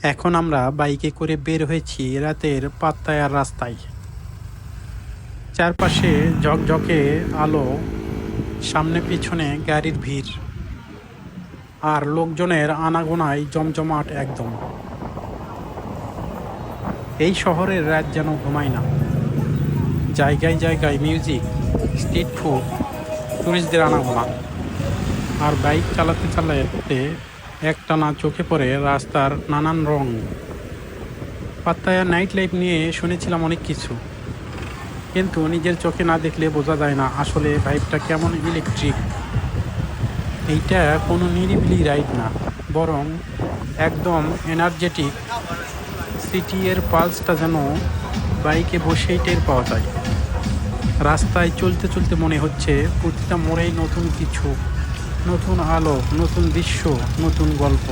এখন আমরা বাইকে করে বের হয়েছি রাতের পাত্তায়ার রাস্তায়। চারপাশে ঝকঝকে আলো, সামনে পিছনে গাড়ির ভিড় আর লোকজনের আনাগোনায় জমজমাট একদম। এই শহরের রাত যেন ঘুমায় না। জায়গায় জায়গায় মিউজিক, স্ট্রিট ফুড, টুরিস্টদের আনাগোনা। আর বাইক চালাতে চালাতে একটানা চোখে পড়ে রাস্তার নানান রং। পাত্তায়া নাইট লাইফ নিয়ে শুনেছিলাম অনেক কিছু, কিন্তু নিজের চোখে না দেখলে বোঝা যায় না আসলে ভাইবটা কেমন ইলেকট্রিক। এইটা কোনো নিরিবিলি রাইড না, বরং একদম এনার্জেটিক। সিটি এর পালসটা যেন বাইকে বসেই টের পাওয়া যায়। রাস্তায় চলতে চলতে মনে হচ্ছে প্রতিটা মোড়েই নতুন কিছু, নতুন আলো, নতুন দৃশ্য, নতুন গল্প।